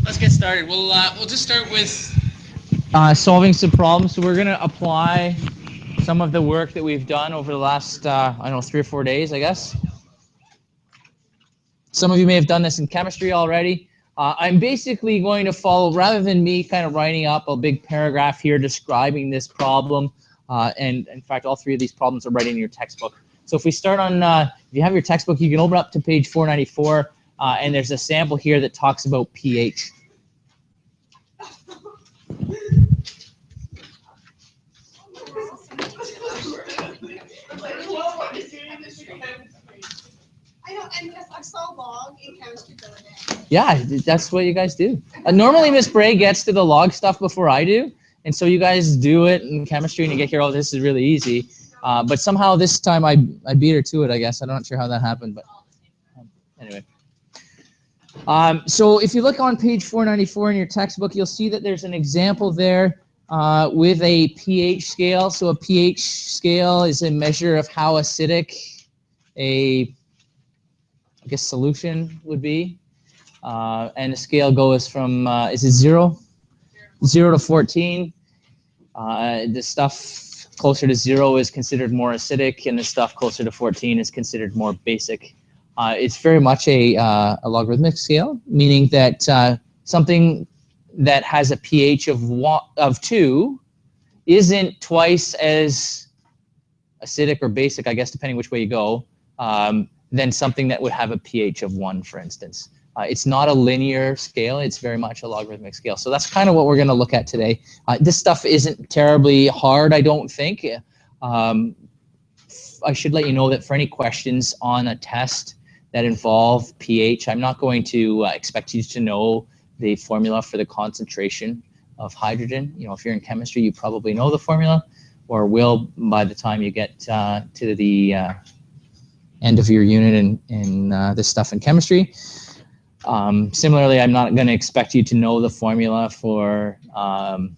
let's get started. We'll just start with solving some problems. So we're going to apply some of the work that we've done over the last, I don't know, 3 or 4 days, I guess. Some of you may have done this in chemistry already. I'm basically going to follow, rather than me kind of writing up a big paragraph here describing this problem, and in fact, all 3 of these problems are right in your textbook. So if we start on, if you have your textbook, you can open up to page 494, and there's a sample here that talks about pH. And I saw log in chemistry the other day. Yeah, that's what you guys do. Normally, Miss Bray gets to the log stuff before I do, and so you guys do it in chemistry, and you get here. Oh, this is really easy. But somehow this time I beat her to it. I guess I'm not sure how that happened, but anyway. So if you look on page 494 in your textbook, you'll see that there's an example there with a pH scale. So a pH scale is a measure of how acidic I guess solution would be, and the scale goes from is it 0 to 14. The stuff closer to 0 is considered more acidic, and the stuff closer to 14 is considered more basic. It's very much a logarithmic scale, meaning that something that has a pH of 2 isn't twice as acidic or basic, I guess, depending which way you go, than something that would have a pH of 1, for instance. It's not a linear scale. It's very much a logarithmic scale. So that's kind of what we're going to look at today. This stuff isn't terribly hard, I don't think. I should let you know that for any questions on a test that involve pH, I'm not going to expect you to know the formula for the concentration of hydrogen. You know, if you're in chemistry, you probably know the formula, or will by the time you get to the end of your unit in this stuff in chemistry. Similarly, I'm not going to expect you to know the formula for,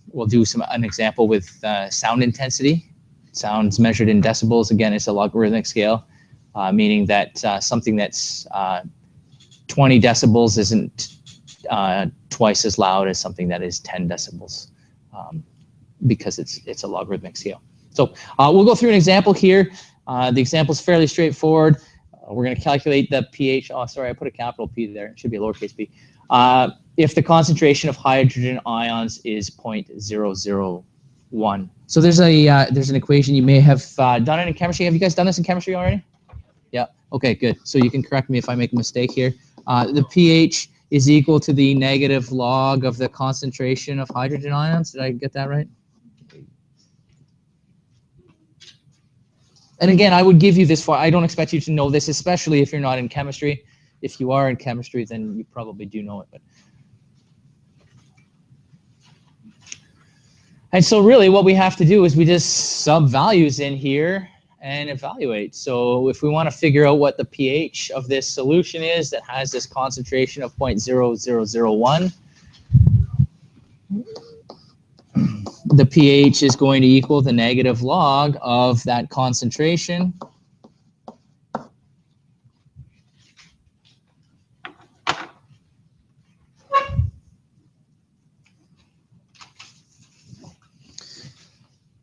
we'll do an example with sound intensity. Sound's measured in decibels. Again, it's a logarithmic scale, meaning that something that's 20 decibels isn't twice as loud as something that is 10 decibels, because it's a logarithmic scale. So we'll go through an example here. The example is fairly straightforward. We're going to calculate the pH. Oh, sorry, I put a capital P there. It should be a lowercase p. If the concentration of hydrogen ions is 0.001. So there's an equation. You may have done it in chemistry. Have you guys done this in chemistry already? Yeah. Okay, good. So you can correct me if I make a mistake here. The pH is equal to the negative log of the concentration of hydrogen ions. Did I get that right? And again, I would give you this I don't expect you to know this, especially if you're not in chemistry. If you are in chemistry, then you probably do know it. And so really what we have to do is we just sub values in here and evaluate. So if we want to figure out what the pH of this solution is that has this concentration of 0.0001, the pH is going to equal the negative log of that concentration.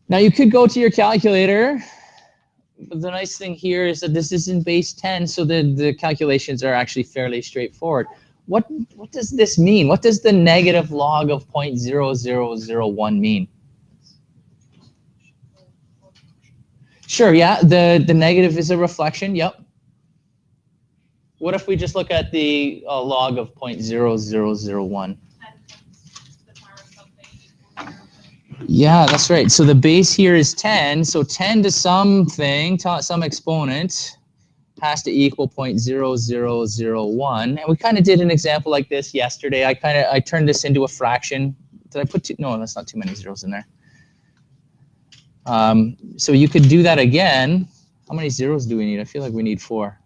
Now you could go to your calculator, but the nice thing here is that this is in base 10, so the calculations are actually fairly straightforward. What does this mean? What does the negative log of 0.0001 mean? Sure, yeah, the negative is a reflection, yep. What if we just look at the log of 0.0001? Yeah, that's right. So the base here is 10, so 10 to something, some exponent, has to equal 0.0001. And we kind of did an example like this yesterday. I turned this into a fraction. Did I put two? No, that's not too many zeros in there. So you could do that again. How many zeros do we need? I feel like we need 4.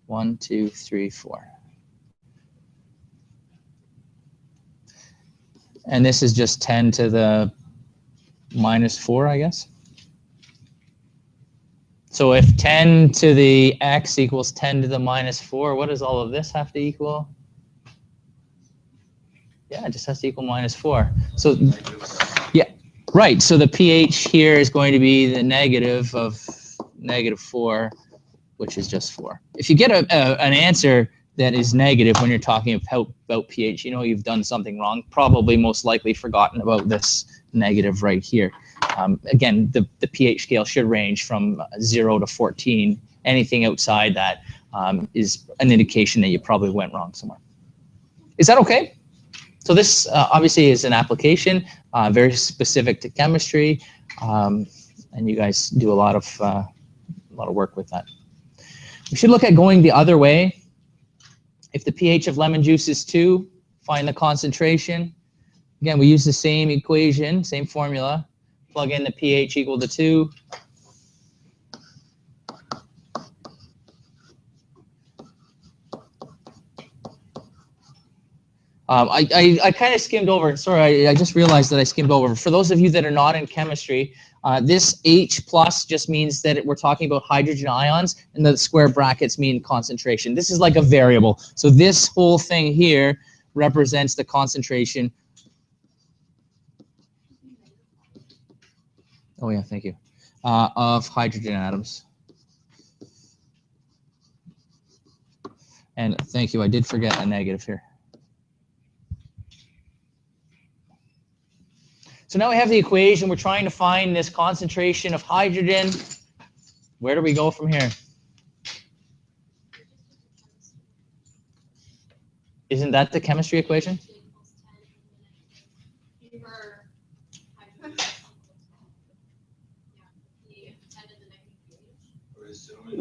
1, 2, 3, 4. And this is just 10 to the minus 4, I guess. So if 10 to the x equals 10 to the minus 4, what does all of this have to equal? Yeah, it just has to equal -4. So, yeah, right. So the pH here is going to be the negative of -4, which is just 4. If you get an answer that is negative when you're talking about pH, you know you've done something wrong. Probably most likely forgotten about this negative right here. Again, the pH scale should range from 0 to 14. Anything outside that is an indication that you probably went wrong somewhere. Is that okay? So this obviously is an application, very specific to chemistry, and you guys do a lot of work with that. We should look at going the other way. If the pH of lemon juice is 2, find the concentration. Again, we use the same equation, same formula. Plug in the pH equal to 2. I kind of skimmed over. Sorry, I just realized that I skimmed over. For those of you that are not in chemistry, this H plus just means that we're talking about hydrogen ions, and the square brackets mean concentration. This is like a variable. So this whole thing here represents the concentration. Oh yeah, thank you. Of hydrogen atoms. And thank you, I did forget a negative here. So now we have the equation. We're trying to find this concentration of hydrogen. Where do we go from here? Isn't that the chemistry equation?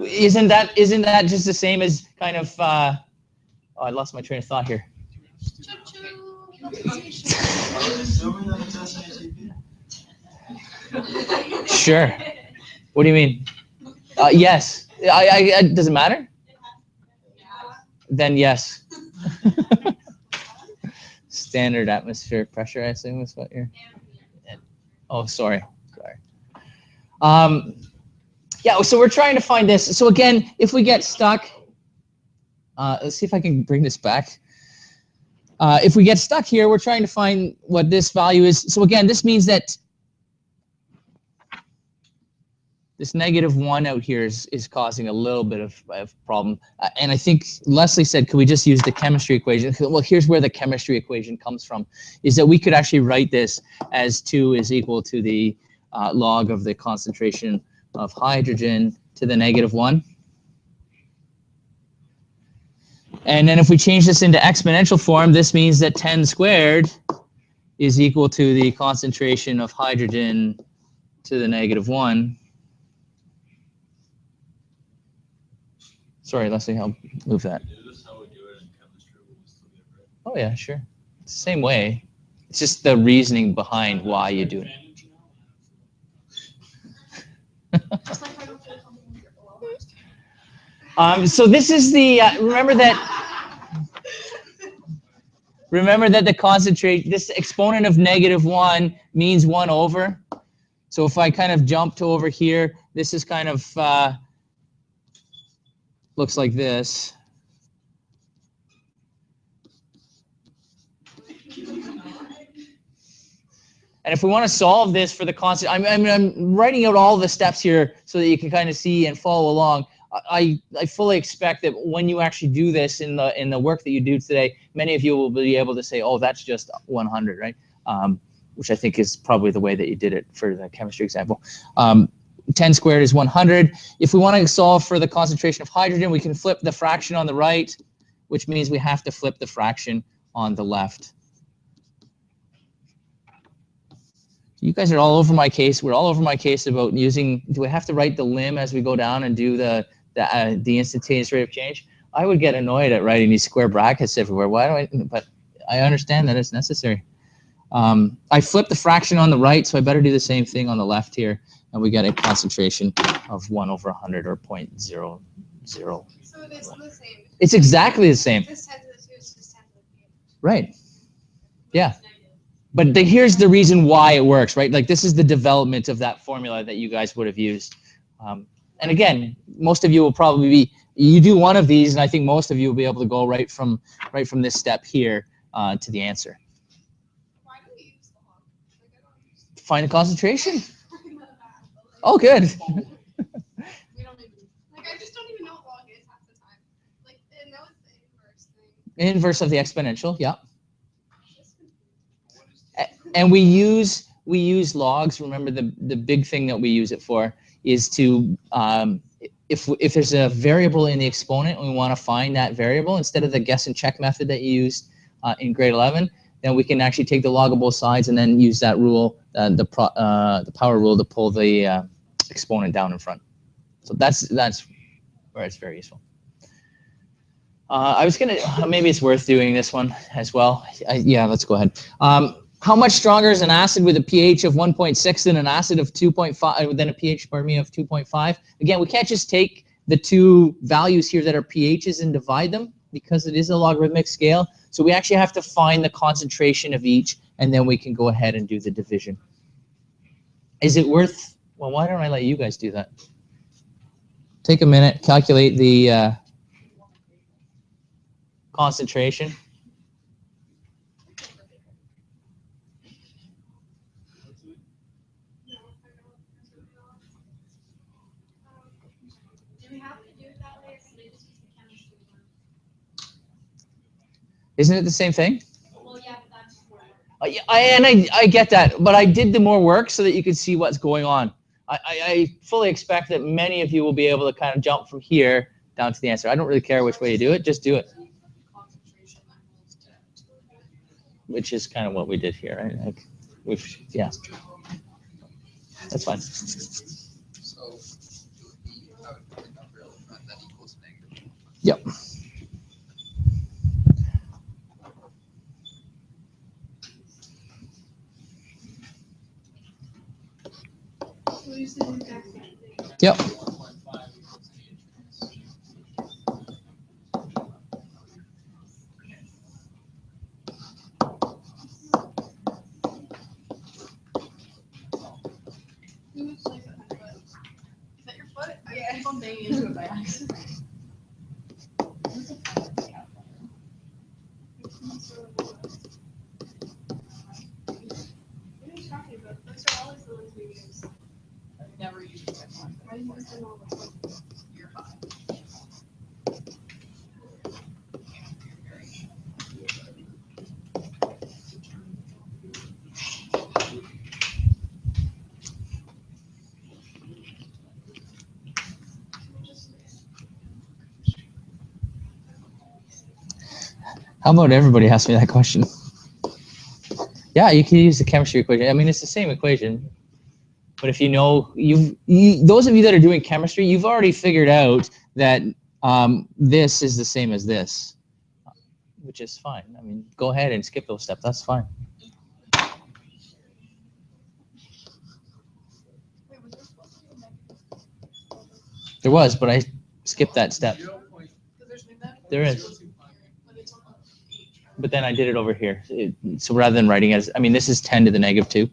Isn't that just the same as kind of? Oh, I lost my train of thought here. Sure. What do you mean? Yes. Does it matter? Then yes. Standard atmospheric pressure, I assume is what you're. Oh, sorry. Yeah. So we're trying to find this. So again, if we get stuck, let's see if I can bring this back. If we get stuck here, we're trying to find what this value is. So again, this means that this -1 out here is causing a little bit of problem. And I think Leslie said, could we just use the chemistry equation? Well, here's where the chemistry equation comes from, is that we could actually write this as 2 is equal to the log of the concentration of hydrogen to the -1. And then if we change this into exponential form, this means that 10 squared is equal to the concentration of hydrogen to the -1. Sorry, Leslie, I'll move that. Is this how we do it in chemistry? Oh yeah, sure. It's the same way. It's just the reasoning behind why you do it. So this is the remember that the concentrate, this exponent of -1 means 1 over. So if I kind of jump to over here, this is kind of looks like this. And if we want to solve this for the constant, I'm writing out all the steps here so that you can kind of see and follow along. I fully expect that when you actually do this in the work that you do today, many of you will be able to say, oh, that's just 100, right? Which I think is probably the way that you did it for the chemistry example. 10 squared is 100. If we want to solve for the concentration of hydrogen, we can flip the fraction on the right, which means we have to flip the fraction on the left. You guys are all over my case. We're all over my case about using, do I have to write the lim as we go down and do the instantaneous rate of change? I would get annoyed at writing these square brackets everywhere. Why do I? But I understand that it's necessary. I flipped the fraction on the right, so I better do the same thing on the left here, and we get a concentration of 1 over 100 or 0.00. So it's the same. It's exactly the same. This 10 to the 2 is just 10 to the 3. Right. Yeah. But here's the reason why it works, right? Like this is the development of that formula that you guys would have used. And again, most of you will probably be, you do one of these, and I think most of you will be able to go right from this step here to the answer. Find the concentration. Oh, good. We don't even, like, I just don't even know what log is half the time. Like, I know it's the inverse thing. Inverse of the exponential, yeah. And we use logs. Remember, the big thing that we use it for is to if there's a variable in the exponent and we want to find that variable, instead of the guess and check method that you used in grade 11, then we can actually take the log of both sides and then use that rule, the power rule, to pull the exponent down in front. So that's where it's very useful. I was gonna, maybe it's worth doing this one as well. Yeah, let's go ahead. How much stronger is an acid with a pH of 1.6 than an acid of 2.5, than a pH, pardon me, of 2.5? Again, we can't just take the two values here that are pHs and divide them, because it is a logarithmic scale. So we actually have to find the concentration of each, and then we can go ahead and do the division. Is it worth, well, why don't I let you guys do that? Take a minute, calculate the concentration. Do we have to do it that way, or can they just use the chemistry one? Isn't it the same thing? Well, yeah, but that's more. I get that, but I did the more work so that you could see what's going on. I fully expect that many of you will be able to kind of jump from here down to the answer. I don't really care which way you do it, just do it. Which is kind of what we did here, right? Like, yeah. That's fine. So I would put a number that equals negative. Yep. Yep. Is that your foot? Yeah, I keep on banging into it by accident. What are you talking about? Those are always the ones we use. I've never used that one. I use them all the time. You're high. How about everybody ask me that question? Yeah, you can use the chemistry equation. I mean, it's the same equation. But if you know, those of you that are doing chemistry, you've already figured out that this is the same as this, which is fine. I mean, go ahead and skip those steps. That's fine. Wait, was there supposed to be a negative? There was, but I skipped that step. Because there's no negative. There is. But it's on the H, right? But then I did it over here. So rather than writing it as, I mean, this is 10 to the negative 2.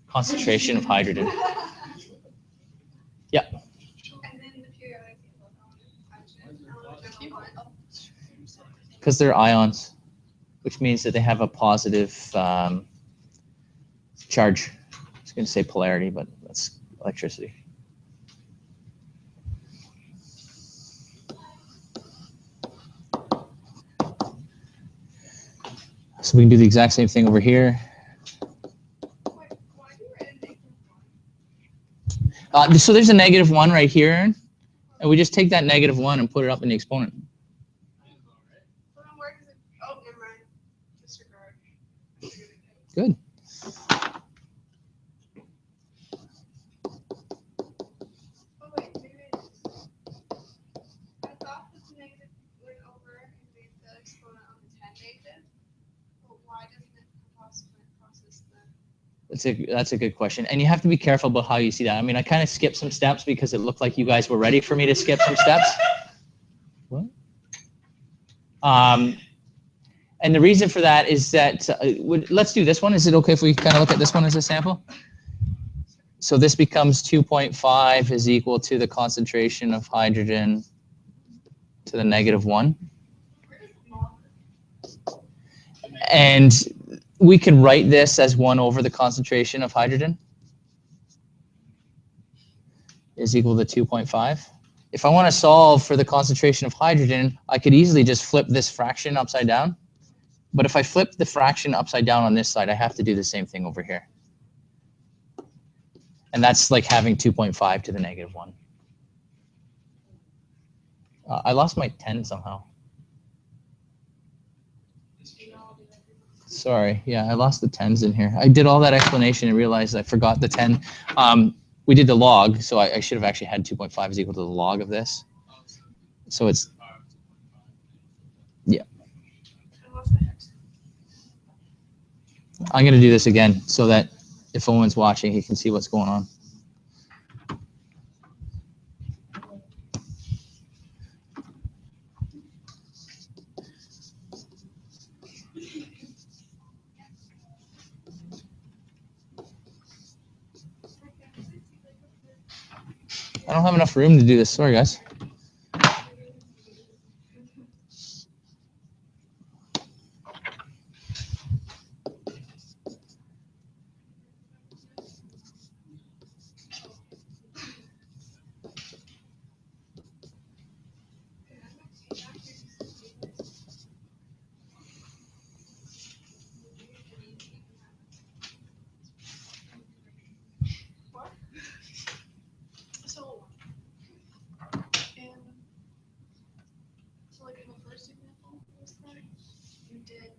Concentration of hydrogen. Yeah. And then the periodic table element. Because they're ions, which means that they have a positive charge. I was going to say polarity, but that's electricity. So we can do the exact same thing over here. Why do you write a negative 1? So there's a negative 1 right here, and we just take that negative 1 and put it up in the exponent. So then where does it? Oh, never mind. Disregard. Good. Oh wait, maybe it is. I thought that the negative went over and made the exponent on the 10 negative. But why doesn't it process the? That's a good question, and you have to be careful about how you see that. I mean, I kind of skipped some steps because it looked like you guys were ready for me to skip some steps. What? And the reason for that is that let's do this one. Is it okay if we kind of look at this one as a sample? So this becomes 2.5 is equal to the concentration of hydrogen to the negative 1. And we could write this as 1 over the concentration of hydrogen is equal to 2.5. If I want to solve for the concentration of hydrogen, I could easily just flip this fraction upside down. But if I flip the fraction upside down on this side, I have to do the same thing over here. And that's like having 2.5 to the negative 1. I lost my 10 somehow. Sorry, yeah, I lost the 10s in here. I did all that explanation and realized I forgot the 10. We did the log, so I should have actually had 2.5 is equal to the log of this. So it's, yeah. I'm going to do this again so that if Owen's watching, he can see what's going on. I don't have enough room to do this. Sorry, guys. So like in the first example, you did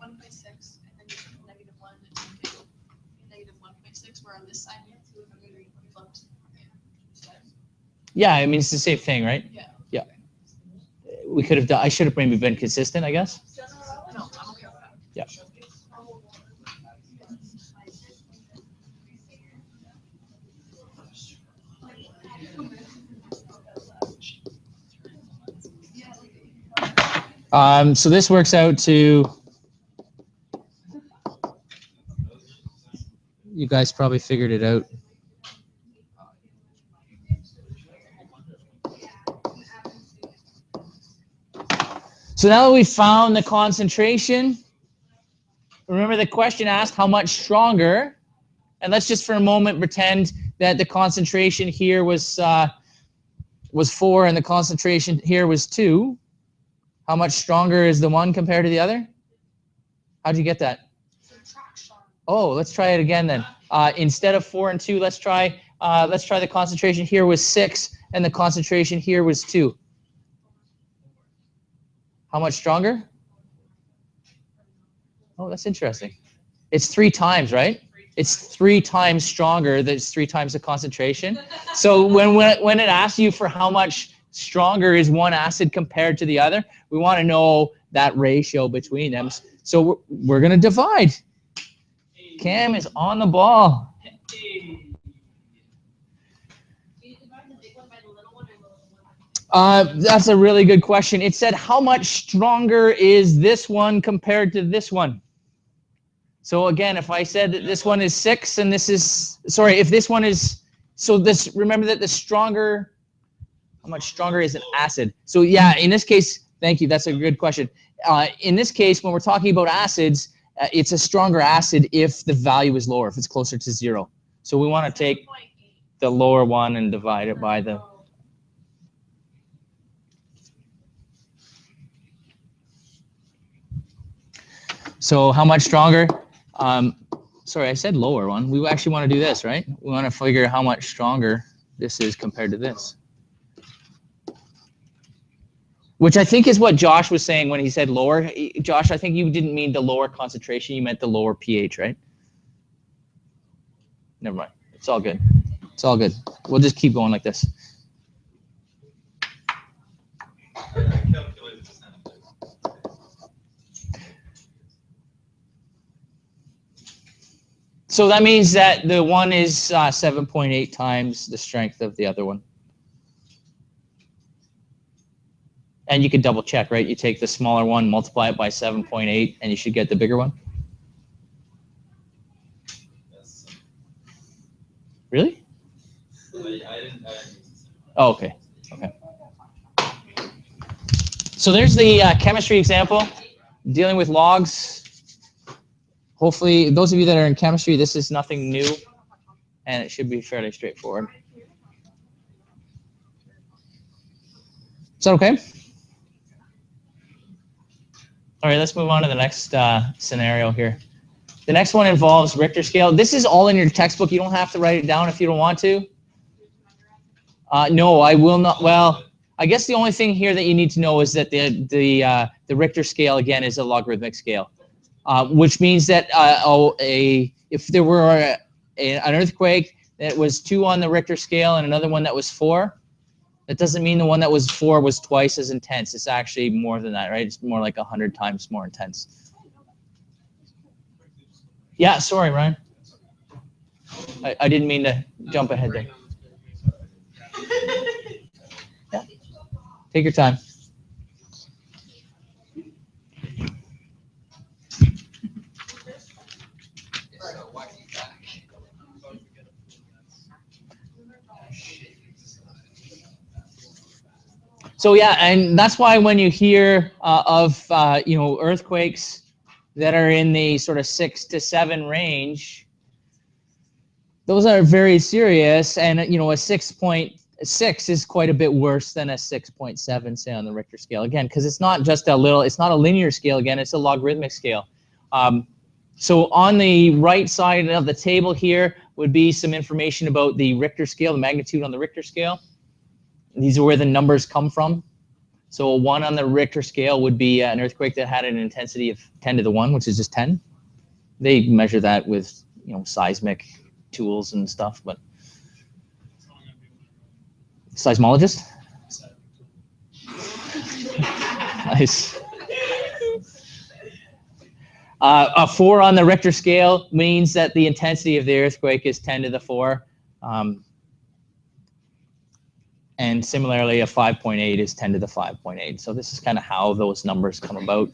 1.6 and then you took -1 and you did -1.6, where on this side you flipped. Yeah, I mean, it's the same thing, right? Yeah. Yeah. We could have done, I should have maybe been consistent, I guess. No, I'm okay with that. Yeah. So this works out to, you guys probably figured it out. So now that we've found the concentration, remember the question asked how much stronger, and let's just for a moment pretend that the concentration here was 4 and the concentration here was 2. How much stronger is the one compared to the other? How'd you get that? Oh, let's try it again then. Instead of 4 and 2, let's try the concentration here was 6 and the concentration here was 2. How much stronger? Oh, that's interesting. It's 3 times, right? It's 3 times stronger. That's 3 times the concentration. So when it asks you for how much stronger is one acid compared to the other, we want to know that ratio between them. So we're going to divide. Cam is on the ball. That's a really good question. It said, how much stronger is this one compared to this one? So again, if I said that this one is 6 and this is, sorry, if this one is, so this, remember that the stronger, how much stronger is an acid? So yeah, in this case, thank you, that's a good question. In this case, when we're talking about acids, it's a stronger acid if the value is lower, if it's closer to 0. So we want to take the lower one and divide it by the... So how much stronger? Sorry, I said lower one. We actually want to do this, right? We want to figure how much stronger this is compared to this. Which I think is what Josh was saying when he said lower. Josh, I think you didn't mean the lower concentration. You meant the lower pH, right? Never mind. It's all good. It's all good. We'll just keep going like this. So that means that the one is 7.8 times the strength of the other one. And you could double check, right? You take the smaller one, multiply it by 7.8, and you should get the bigger one. Really? Oh, okay. Okay. So there's the chemistry example dealing with logs. hopefully, those of you that are in chemistry, this is nothing new, and it should be fairly straightforward. Is that okay? All right, let's move on to the next scenario here. The next one involves Richter scale. This is all in your textbook. You don't have to write it down if you don't want to. No, I will not. Well, I guess the only thing here that you need to know is that the Richter scale, again, is a logarithmic scale, which means that if there were an earthquake that was 2 on the Richter scale and another one that was 4, that doesn't mean the one that was 4 was twice as intense. It's actually more than that, right? It's more like 100 times more intense. Yeah, sorry, Ryan. I didn't mean to jump ahead there. Yeah. Take your time. So yeah, and that's why when you hear of earthquakes that are in the sort of 6 to 7 range, those are very serious, and a 6.6 is quite a bit worse than a 6.7, say, on the Richter scale. Again, because it's not just it's not a linear scale. Again, it's a logarithmic scale. So on the right side of the table here would be some information about the Richter scale, the magnitude on the Richter scale. These are where the numbers come from. So a 1 on the Richter scale would be an earthquake that had an intensity of 10 to the 1, which is just 10. They measure that with seismic tools and stuff, but seismologist. Nice. A 4 on the Richter scale means that the intensity of the earthquake is 10 to the 4. And similarly, a 5.8 is 10 to the 5.8. So this is kind of how those numbers come about.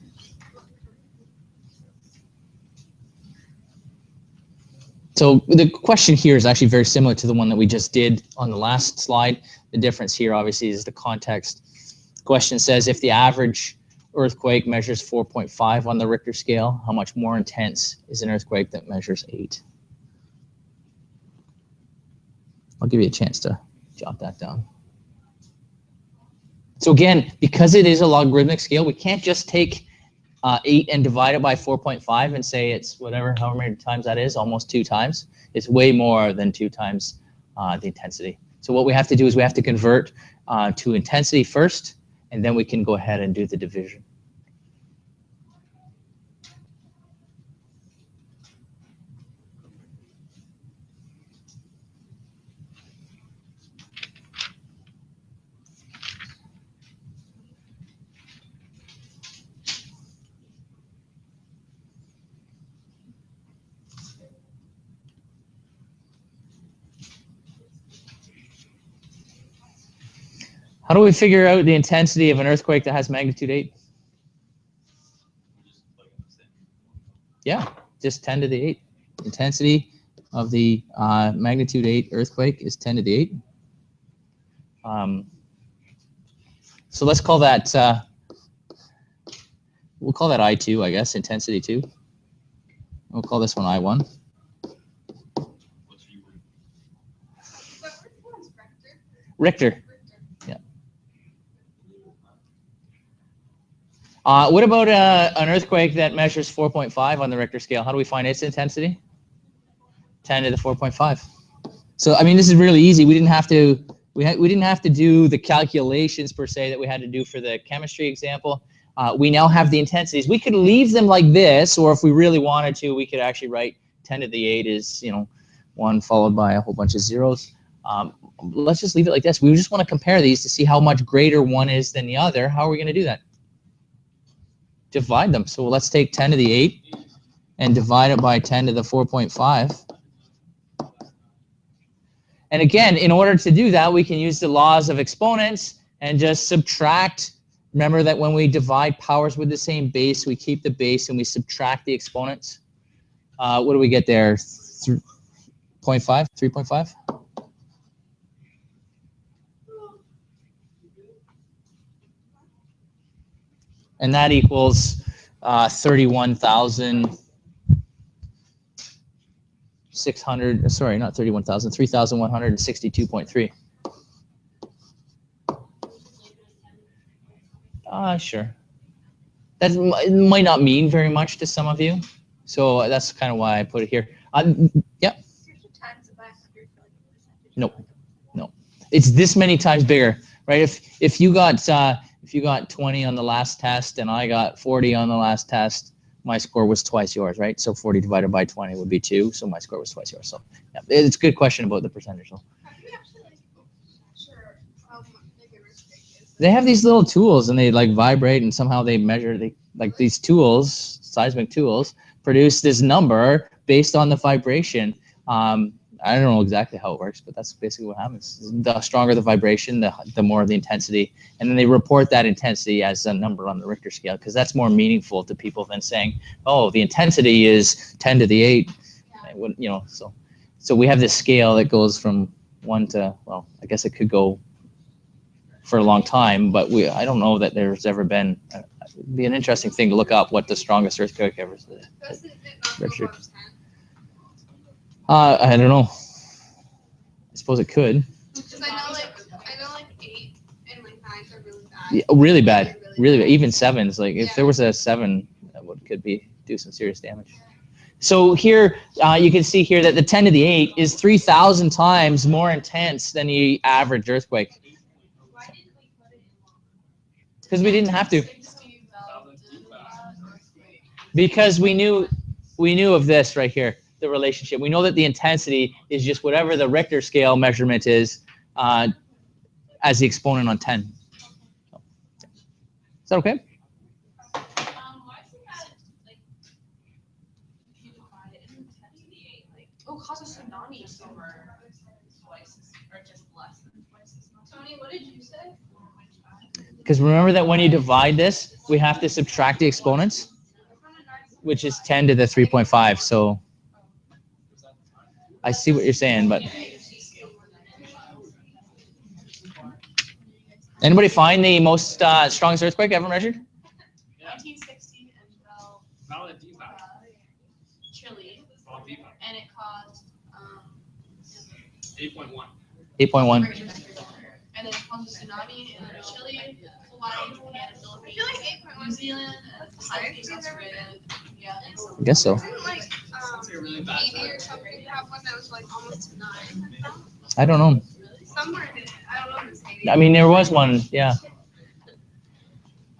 So the question here is actually very similar to the one that we just did on the last slide. The difference here, obviously, is the context. The question says, if the average earthquake measures 4.5 on the Richter scale, how much more intense is an earthquake that measures 8? I'll give you a chance to jot that down. So again, because it is a logarithmic scale, we can't just take 8 and divide it by 4.5 and say it's whatever, however many times that is, almost 2 times. It's way more than 2 times the intensity. So what we have to do is we have to convert to intensity first, and then we can go ahead and do the division. How do we figure out the intensity of an earthquake that has magnitude 8? Yeah, just 10 to the 8. Intensity of the magnitude 8 earthquake is 10 to the 8. So let's call that, we'll call that I2, I guess, intensity 2. We'll call this one I1. Richter. Yeah. What about an earthquake that measures 4.5 on the Richter scale? How do we find its intensity? 10 to the 4.5. So I mean, this is really easy. We didn't have to we didn't have to do the calculations per se that we had to do for the chemistry example. We now have the intensities. We could leave them like this, or if we really wanted to, we could actually write 10 to the 8 is 1 followed by a whole bunch of zeros. Let's just leave it like this. We just want to compare these to see how much greater one is than the other. How are we going to do that? Divide them. So let's take 10 to the 8 and divide it by 10 to the 4.5. And again, in order to do that, we can use the laws of exponents and just subtract. Remember that when we divide powers with the same base, we keep the base and we subtract the exponents. What do we get there? 3.5? 3.5? And that equals 31,000 600, sorry, not 31,000, 3,162.3. Sure. That might not mean very much to some of you. So that's kind of why I put it here. Yeah. No. It's this many times bigger, right? If you got 20 on the last test and I got 40 on the last test, my score was twice yours, right? So 40 divided by 20 would be 2. So my score was twice yours. So yeah, it's a good question about the percentage. Though. How do you actually measure how big a risk is? They have these little tools and they like vibrate and somehow they measure. They like these tools, seismic tools, produce this number based on the vibration. I don't know exactly how it works, but that's basically what happens. The stronger the vibration, the more the intensity. And then they report that intensity as a number on the Richter scale because that's more meaningful to people than saying, oh, the intensity is 10 to the 8. You know, so we have this scale that goes from 1 to, well, I guess it could go for a long time, but I don't know that there's ever been, it'd be an interesting thing to look up what the strongest earthquake ever is. Richard. I don't know. I suppose it could. Because I know like 8 and like 9s are really bad. Yeah, really bad. Really bad. Even 7s. Like if there was a 7, that could do some serious damage. So here you can see here that the 10 to the 8 is 3,000 times more intense than the average earthquake. Why didn't we put it in? Because we didn't have to. Because we knew of this right here, the relationship. We know that the intensity is just whatever the Richter scale measurement is as the exponent on 10. So, is that okay? Why is it that, like, if you divide it into 10 to the 8, like, it'll cause a tsunami somewhere twice, or just less than twice as much? Tony, what did you say? Because remember that when you divide this, we have to subtract the exponents, which is 10 to the 3.5. So I see what you're saying, but anybody find the most strongest earthquake ever measured? 1916 in Chile, and it caused 8.1. 8.1. and then it caused a tsunami in Chile, Hawaii, and Philippines. I feel like 8.1 New Zealand, Southeast Australia. Yeah. I guess so. Isn't like Haiti or something have one that was like almost 9? I don't know. Somewhere in it. I don't know if it's Haiti. I mean, there was one, yeah.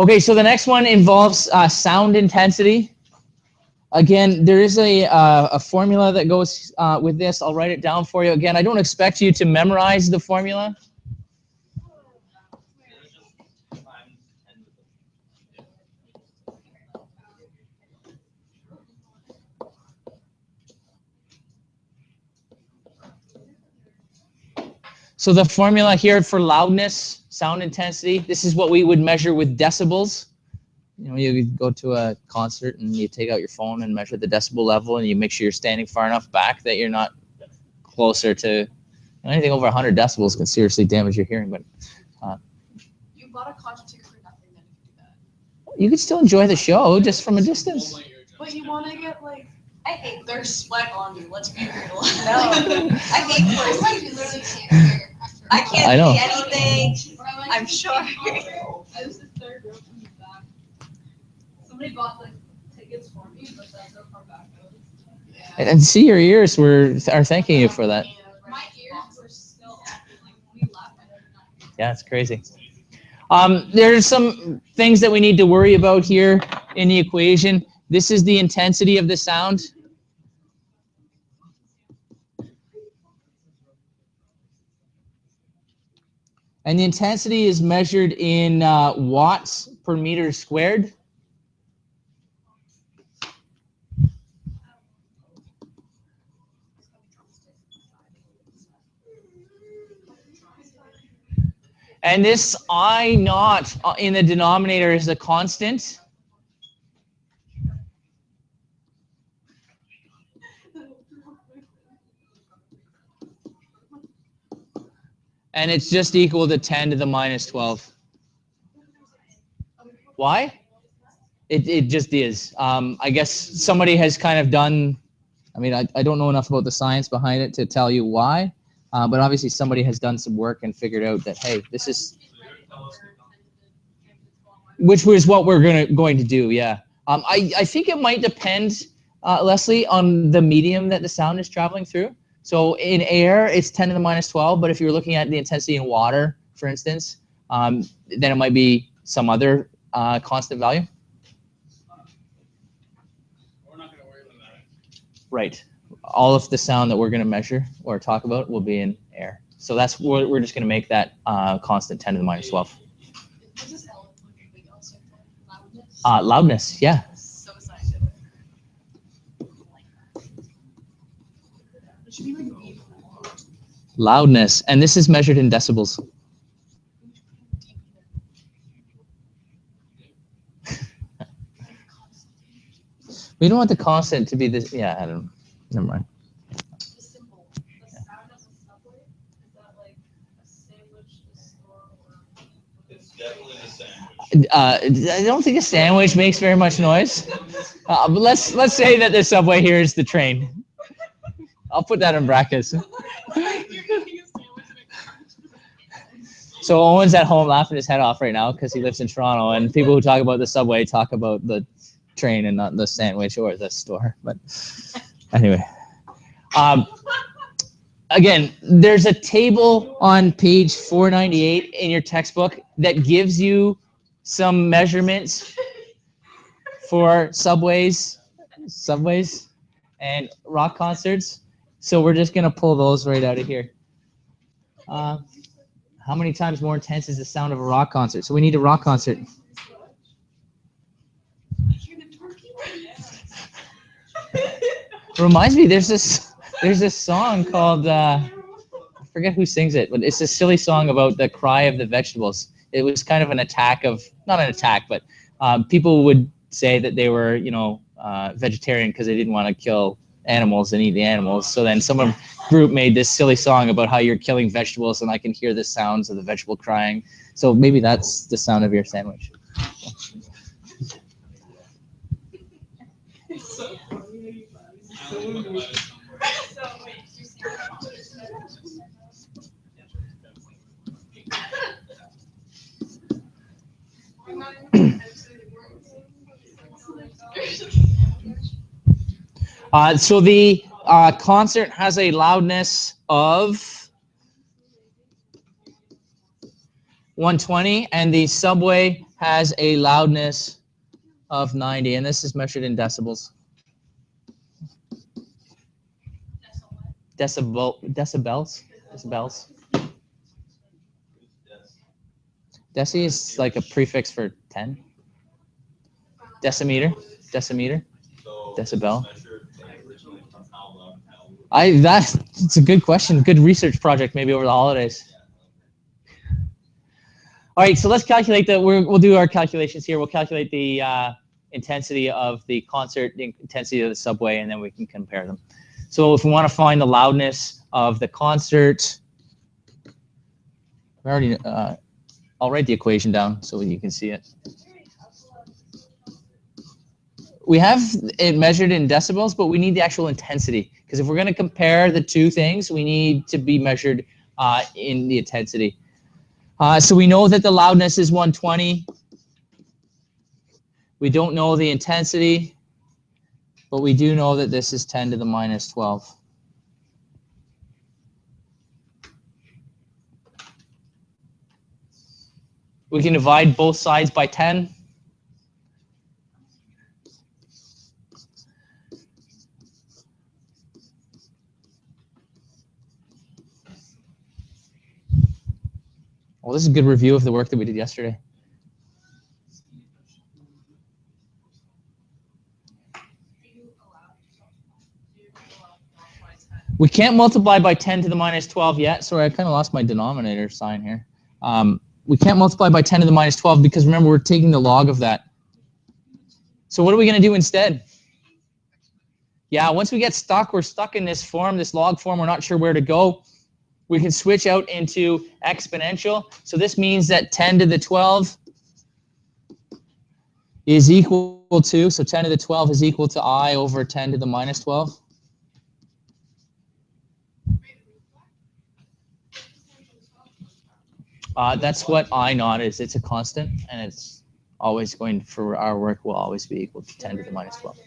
Okay, so the next one involves sound intensity. Again, there is a formula that goes with this. I'll write it down for you. Again, I don't expect you to memorize the formula. So the formula here for loudness, sound intensity, this is what we would measure with decibels. You know, you go to a concert and you take out your phone and measure the decibel level and you make sure you're standing far enough back that you're not closer to anything over 100 decibels can seriously damage your hearing. But You bought a concert ticket for nothing, then you can do that. you can still enjoy the show just from a distance. But you want to get like, I hate there's sweat on you. Let's be real. No. I hate You forcing. literally can't hear after. I can't I know. see anything. I'm sure. I was the third row from the back. Somebody bought like tickets for me, but that's how far back I was. Yeah. And see, your ears are thanking you for that. My ears were still acting like when we left. I did not. Yeah, it's crazy. There's some things that we need to worry about here in the equation. This is the intensity of the sound. And the intensity is measured in watts per meter squared. And this I naught in the denominator is a constant. And it's just equal to 10 to the minus 12. Why? It just is. I guess somebody has kind of done I mean, I don't know enough about the science behind it to tell you why, but obviously somebody has done some work and figured out that, hey, this is, which was what we're going to do, yeah. I think it might depend, Leslie, on the medium that the sound is traveling through. So in air, it's 10 to the minus 12, but if you're looking at the intensity in water, for instance, then it might be some other constant value. We're not going to worry about that. Right. All of the sound that we're going to measure or talk about will be in air. So that's what we're just going to make that constant 10 to the minus 12. Loudness, yeah. So scientific. It should be like beep. Loudness, and this is measured in decibels. We don't want the constant to be this. Yeah, I don't. Never mind. The symbol, the sound of a subway, is that like a sandwich, a store, or? It's definitely a sandwich. I don't think a sandwich makes very much noise. But let's say that the subway here is the train. I'll put that in brackets. So Owen's at home laughing his head off right now because he lives in Toronto, and people who talk about the subway talk about the train and not the sandwich or the store. But anyway, again, there's a table on page 498 in your textbook that gives you some measurements for subways and rock concerts. So we're just gonna pull those right out of here. How many times more intense is the sound of a rock concert? So we need a rock concert. Reminds me, there's this song called I forget who sings it, but it's a silly song about the cry of the vegetables. It was kind of an attack of, not an attack, but people would say that they were, vegetarian because they didn't want to kill animals and eat the animals. So then some group made this silly song about how you're killing vegetables and I can hear the sounds of the vegetable crying. So maybe that's the sound of your sandwich. So the concert has a loudness of 120, and the subway has a loudness of 90, and this is measured in decibels. Decibels. Deci is like a prefix for 10. Decimeter. So Decibel. measured originally from how loud and how That's a good question. Good research project maybe over the holidays. All right, so let's calculate that. We'll do our calculations here. We'll calculate the intensity of the concert, the intensity of the subway, and then we can compare them. So if we want to find the loudness of the concert, I'll write the equation down so you can see it. We have it measured in decibels, but we need the actual intensity, because if we're going to compare the two things, we need to be measured in the intensity. So we know that the loudness is 120. We don't know the intensity, but we do know that this is 10 to the minus 12. We can divide both sides by 10. Well, this is a good review of the work that we did yesterday. We can't multiply by 10 to the minus 12 yet. Sorry, I kind of lost my denominator sign here. We can't multiply by 10 to the minus 12 because remember, we're taking the log of that. So what are we going to do instead? Yeah, once we get stuck, we're stuck in this form, this log form. We're not sure where to go. We can switch out into exponential. So this means that 10 to the 12 is equal to, so 10 to the 12 is equal to I over 10 to the minus 12. That's what I naught is. It's a constant, and it's always going, for our work, will always be equal to 10 to the minus 12.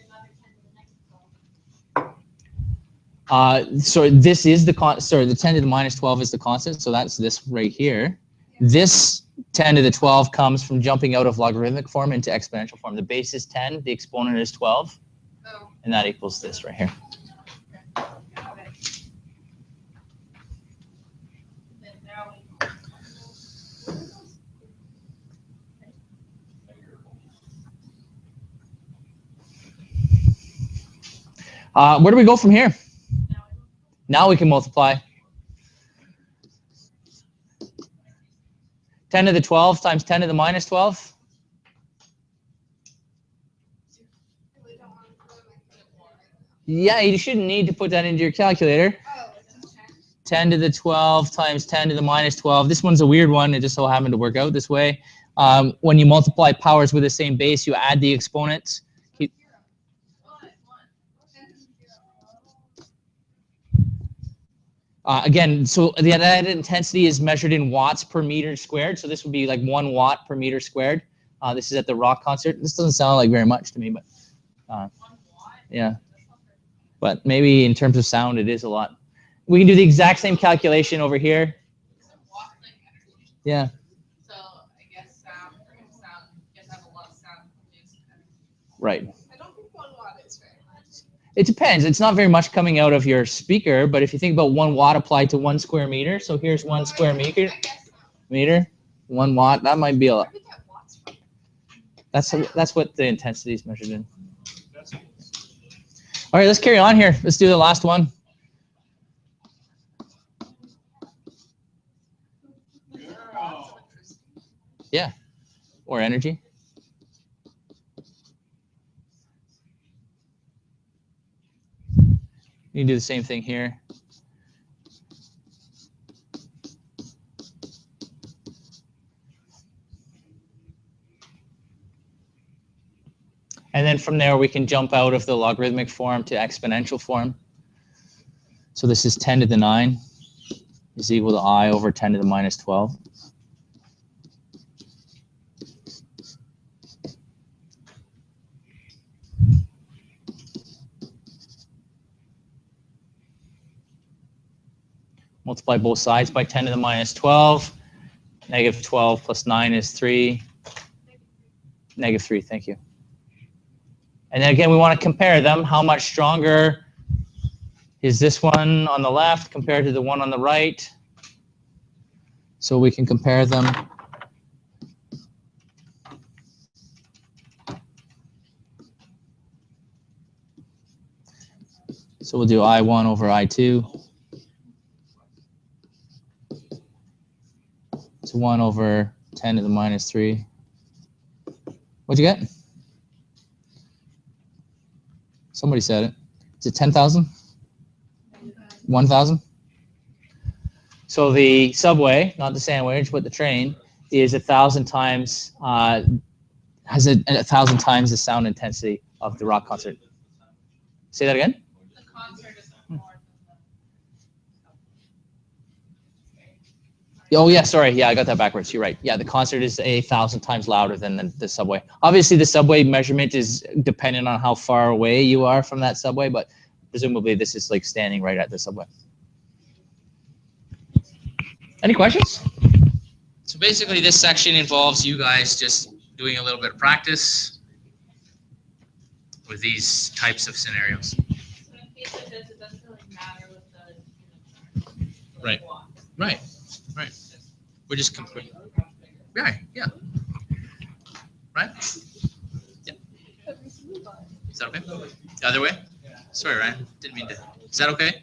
So this is the the 10 to the minus 12 is the constant, so that's this right here. This 10 to the 12 comes from jumping out of logarithmic form into exponential form. The base is 10, the exponent is 12, and that equals this right here. Where do we go from here? Now we can multiply. 10 to the 12 times 10 to the minus 12. Yeah, you shouldn't need to put that into your calculator. 10 to the 12 times 10 to the minus 12. This one's a weird one. It just so happened to work out this way. When you multiply powers with the same base, you add the exponents. Again, so the added intensity is measured in watts per meter squared. So this would be like 1 watt per meter squared. This is at the rock concert. This doesn't sound like very much to me, but yeah. But maybe in terms of sound, it is a lot. We can do the exact same calculation over here. Yeah. So I guess sound, you guys have a lot of sound. Right. I don't think 1 watt is very much. It depends. It's not very much coming out of your speaker, but if you think about 1 watt applied to 1 square meter, so here's 1 square meter. 1 watt. That might be a lot. That's what the intensity is measured in. All right, let's carry on here. Let's do the last one. Yeah, or energy. You can do the same thing here. And then from there, we can jump out of the logarithmic form to exponential form. So this is 10 to the 9 is equal to I over 10 to the minus 12. Multiply both sides by 10 to the minus 12. Negative 12 plus 9 is 3. Negative 3, thank you. And then again, we want to compare them. How much stronger is this one on the left compared to the one on the right? So we can compare them. So we'll do I1 over I2. It's 1 over 10 to the minus 3. What'd you get? Somebody said it. Is it 10,000? 1,000? So the subway, not the sandwich, but the train, is 1,000 times, has 1,000 times the sound intensity of the rock concert. Say that again? The concert is more than Oh yeah, sorry. Yeah, I got that backwards. You're right. Yeah, the concert is 1,000 times louder than the subway. Obviously, the subway measurement is dependent on how far away you are from that subway, but presumably this is like standing right at the subway. Any questions? So basically, this section involves you guys just doing a little bit of practice with these types of scenarios. So in case it does, it doesn't really matter with the Right. Right. Right. We're just comparing. Right. Yeah. Right. Yeah. Is that okay? The other way? Sorry, Ryan. Didn't mean to. Is that okay?